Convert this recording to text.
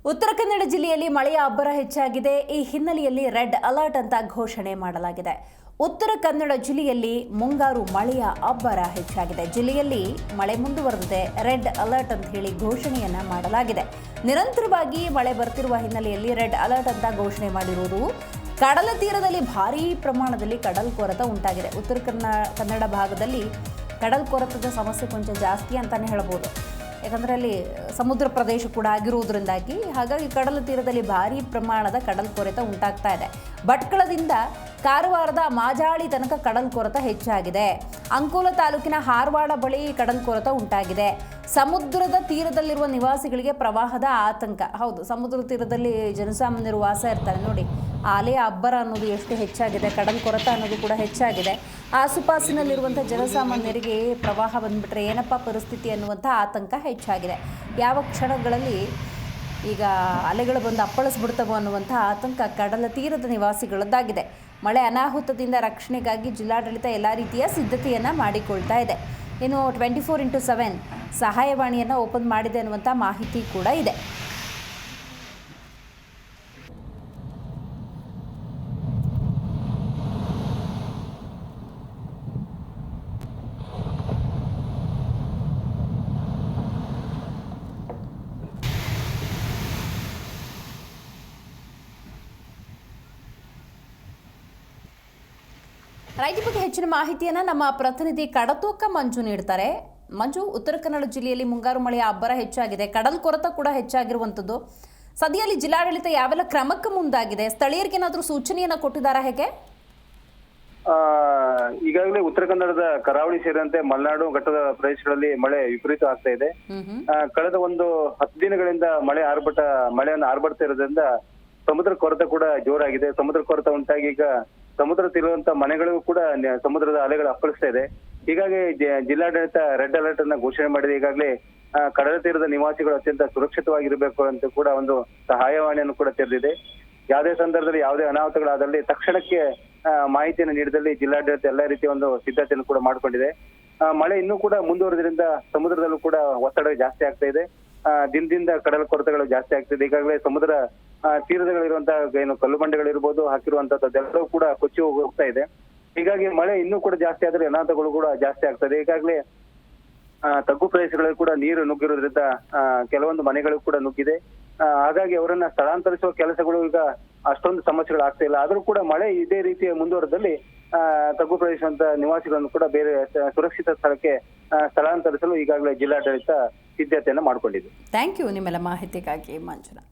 ಉತ್ತರ ಕನ್ನಡ ಜಿಲ್ಲೆಯಲ್ಲಿ ಮಳೆಯ ಅಬ್ಬರ ಹೆಚ್ಚಾಗಿದೆ. ಈ ಹಿನ್ನೆಲೆಯಲ್ಲಿ ರೆಡ್ ಅಲರ್ಟ್ ಅಂತ ಘೋಷಣೆ ಮಾಡಲಾಗಿದೆ. ಉತ್ತರ ಕನ್ನಡ ಜಿಲ್ಲೆಯಲ್ಲಿ ಮುಂಗಾರು ಮಳೆಯ ಅಬ್ಬರ ಹೆಚ್ಚಾಗಿದೆ. ಜಿಲ್ಲೆಯಲ್ಲಿ ಮಳೆ ಮುಂದುವರೆದಿದೆ. ರೆಡ್ ಅಲರ್ಟ್ ಅಂತ ಹೇಳಿ ಘೋಷಣೆಯನ್ನ ಮಾಡಲಾಗಿದೆ. ನಿರಂತರವಾಗಿ ಮಳೆ ಬರ್ತಿರುವ ಹಿನ್ನೆಲೆಯಲ್ಲಿ ರೆಡ್ ಅಲರ್ಟ್ ಅಂತ ಘೋಷಣೆ ಮಾಡಿರುವುದು. ಕಡಲ ತೀರದಲ್ಲಿ ಭಾರೀ ಪ್ರಮಾಣದಲ್ಲಿ ಕಡಲ್ ಕೊರೆತ ಉಂಟಾಗಿದೆ. ಉತ್ತರ ಕನ್ನಡ ಭಾಗದಲ್ಲಿ ಕಡಲ್ ಕೊರೆತದ ಸಮಸ್ಯೆ ಕೊಂಚ ಜಾಸ್ತಿ ಅಂತಾನೆ ಹೇಳ್ಬೋದು. ಯಾಕಂದರೆ ಅಲ್ಲಿ ಸಮುದ್ರ ಪ್ರದೇಶ ಕೂಡ ಆಗಿರುವುದರಿಂದಾಗಿ ಹಾಗಾಗಿ ಕಡಲ ತೀರದಲ್ಲಿ ಭಾರೀ ಪ್ರಮಾಣದ ಕಡಲ್ ಕೊರೆತ ಉಂಟಾಗ್ತಾ ಇದೆ. ಭಟ್ಕಳದಿಂದ ಕಾರವಾರದ ಮಾಜಾಳಿ ತನಕ ಕಡಲ್ ಕೊರೆತ ಹೆಚ್ಚಾಗಿದೆ. ಅಂಕೋಲ ತಾಲೂಕಿನ ಹಾರವಾಡ ಬಳಿ ಕಡಲ್ ಕೊರೆತ ಉಂಟಾಗಿದೆ. ಸಮುದ್ರದ ತೀರದಲ್ಲಿರುವ ನಿವಾಸಿಗಳಿಗೆ ಪ್ರವಾಹದ ಆತಂಕ. ಹೌದು, ಸಮುದ್ರ ತೀರದಲ್ಲಿ ಜನಸಾಮಾನ್ಯರು ವಾಸ ಇರ್ತಾರೆ ನೋಡಿ. ಅಲೆಯ ಅಬ್ಬರ ಅನ್ನೋದು ಎಷ್ಟು ಹೆಚ್ಚಾಗಿದೆ, ಕಡಲ್ ಕೊರೆತ ಅನ್ನೋದು ಕೂಡ ಹೆಚ್ಚಾಗಿದೆ. ಆಸುಪಾಸಿನಲ್ಲಿರುವಂಥ ಜನಸಾಮಾನ್ಯರಿಗೆ ಪ್ರವಾಹ ಬಂದುಬಿಟ್ರೆ ಏನಪ್ಪ ಪರಿಸ್ಥಿತಿ ಅನ್ನುವಂಥ ಆತಂಕ ಹೆಚ್ಚಾಗಿದೆ. ಯಾವ ಕ್ಷಣಗಳಲ್ಲಿ ಈಗ ಅಲೆಗಳು ಬಂದು ಅಪ್ಪಳಿಸ್ಬಿಡ್ತವೋ ಅನ್ನುವಂಥ ಆತಂಕ ಕಡಲ ತೀರದ ನಿವಾಸಿಗಳದ್ದಾಗಿದೆ. ಮಳೆ ಅನಾಹುತದಿಂದ ರಕ್ಷಣೆಗಾಗಿ ಜಿಲ್ಲಾಡಳಿತ ಎಲ್ಲ ರೀತಿಯ ಸಿದ್ಧತೆಯನ್ನು ಮಾಡಿಕೊಳ್ತಾ ಇದೆ. ಇನ್ನು 24x7 ಸಹಾಯವಾಣಿಯನ್ನು ಓಪನ್ ಮಾಡಿದೆ ಅನ್ನುವಂಥ ಮಾಹಿತಿ ಕೂಡ ಇದೆ. ರೈತ ಬಗ್ಗೆ ಹೆಚ್ಚಿನ ಮಾಹಿತಿಯನ್ನು ನಮ್ಮ ಪ್ರತಿನಿಧಿ ಕಡತೋಕ ಮಂಜು ನೀಡ್ತಾರೆ. ಮಂಜು, ಉತ್ತರ ಕನ್ನಡ ಜಿಲ್ಲೆಯಲ್ಲಿ ಮುಂಗಾರು ಮಳೆಯ ಅಬ್ಬರ ಹೆಚ್ಚಾಗಿದೆ, ಕಡಲ್ ಕೊರೆತ ಕೂಡ ಹೆಚ್ಚಾಗಿರುವಂಥದ್ದು. ಸದ್ಯದಲ್ಲಿ ಜಿಲ್ಲಾಡಳಿತ ಯಾವೆಲ್ಲ ಕ್ರಮಕ್ಕೆ ಮುಂದಾಗಿದೆ? ಸ್ಥಳೀಯರಿಗೆ ಏನಾದರೂ ಸೂಚನೆಯನ್ನು ಕೊಟ್ಟಿದ್ದಾರಾ? ಹೇಗೆ? ಈಗಾಗಲೇ ಉತ್ತರ ಕನ್ನಡದ ಕರಾವಳಿ ಸೇರಿದಂತೆ ಮಲೆನಾಡು ಘಟ್ಟದ ಪ್ರದೇಶಗಳಲ್ಲಿ ಮಳೆ ವಿಪರೀತ ಆಗ್ತಾ ಇದೆ. ಕಳೆದ ಒಂದು 10 ದಿನಗಳಿಂದ ಮಳೆಯನ್ನು ಆರ್ಭಡ್ತಾ ಇರೋದ್ರಿಂದ ಸಮುದ್ರ ಕೊರೆತ ಕೂಡ ಜೋರಾಗಿದೆ. ಸಮುದ್ರ ಕೊರೆತ ಉಂಟಾಗಿ ಈಗ ಸಮುದ್ರ ತೀರುವಂತ ಮನೆಗಳಿಗೂ ಕೂಡ ಸಮುದ್ರದ ಅಲೆಗಳು ಅಪ್ಪಳಿಸ್ತಾ ಇದೆ. ಹೀಗಾಗಿ ಜಿಲ್ಲಾಡಳಿತ ರೆಡ್ ಅಲರ್ಟ್ ಅನ್ನ ಘೋಷಣೆ ಮಾಡಿದೆ. ಈಗಾಗಲೇ ಕಡಲ ತೀರದ ನಿವಾಸಿಗಳು ಅತ್ಯಂತ ಸುರಕ್ಷಿತವಾಗಿರಬೇಕು ಅಂತ ಕೂಡ ಒಂದು ಸಹಾಯವಾಣಿಯನ್ನು ಕೂಡ ತೆರೆದಿದೆ. ಯಾವುದೇ ಸಂದರ್ಭದಲ್ಲಿ ಯಾವುದೇ ಅನಾಹುತಗಳಾದಲ್ಲಿ ತಕ್ಷಣಕ್ಕೆ ಮಾಹಿತಿಯನ್ನು ನೀಡಿದಲ್ಲಿ ಜಿಲ್ಲಾಡಳಿತ ಎಲ್ಲ ರೀತಿಯ ಒಂದು ಸಿದ್ಧತೆಯನ್ನು ಕೂಡ ಮಾಡಿಕೊಂಡಿದೆ. ಮಳೆ ಇನ್ನೂ ಕೂಡ ಮುಂದುವರೆದ್ರಿಂದ ಸಮುದ್ರದಲ್ಲೂ ಕೂಡ ಒತ್ತಡ ಜಾಸ್ತಿ ಆಗ್ತಾ ಇದೆ. ದಿನದಿಂದ ಕಡಲ ಕೊರೆತಗಳು ಜಾಸ್ತಿ ಆಗ್ತಿದೆ. ಈಗಾಗಲೇ ಸಮುದ್ರ ತೀರದಲ್ಲಿರುವಂತಹ ಏನು ಕಲ್ಲು ಬಂಡೆಗಳಿರ್ಬೋದು ಹಾಕಿರುವಂತದ್ದೆಲ್ಲವೂ ಕೂಡ ಕೊಚ್ಚಿ ಹೋಗ್ತಾ ಇದೆ. ಹೀಗಾಗಿ ಮಳೆ ಇನ್ನೂ ಕೂಡ ಜಾಸ್ತಿ ಆದ್ರೆ ಅನಾಹುತಗಳು ಕೂಡ ಜಾಸ್ತಿ ಆಗ್ತದೆ. ಈಗಾಗಲೇ ತಗ್ಗು ಪ್ರದೇಶಗಳಲ್ಲಿ ಕೂಡ ನೀರು ನುಗ್ಗಿರೋದ್ರಿಂದ ಕೆಲವೊಂದು ಮನೆಗಳು ಕೂಡ ನುಗ್ಗಿದೆ. ಹಾಗಾಗಿ ಅವರನ್ನ ಸ್ಥಳಾಂತರಿಸುವ ಕೆಲಸಗಳು ಈಗ ಅಷ್ಟೊಂದು ಸಮಸ್ಯೆಗಳು ಆಗ್ತಾ ಇಲ್ಲ. ಆದ್ರೂ ಕೂಡ ಮಳೆ ಇದೇ ರೀತಿಯ ಮುಂದುವರೆದಲ್ಲಿ ತಗ್ಗು ಪ್ರದೇಶ ಅಂತ ನಿವಾಸಿಗಳನ್ನು ಕೂಡ ಬೇರೆ ಸುರಕ್ಷಿತ ಸ್ಥಳಕ್ಕೆ ಸ್ಥಳಾಂತರಿಸಲು ಈಗಾಗಲೇ ಜಿಲ್ಲಾಡಳಿತ ಸಿದ್ಧತೆಯನ್ನು ಮಾಡಿಕೊಂಡಿದೆ. ಥ್ಯಾಂಕ್ ಯು ನಿಮ್ಮೆಲ್ಲ ಮಾಹಿತಿಗಾಗಿ ಮಂಜುನಾಥ್.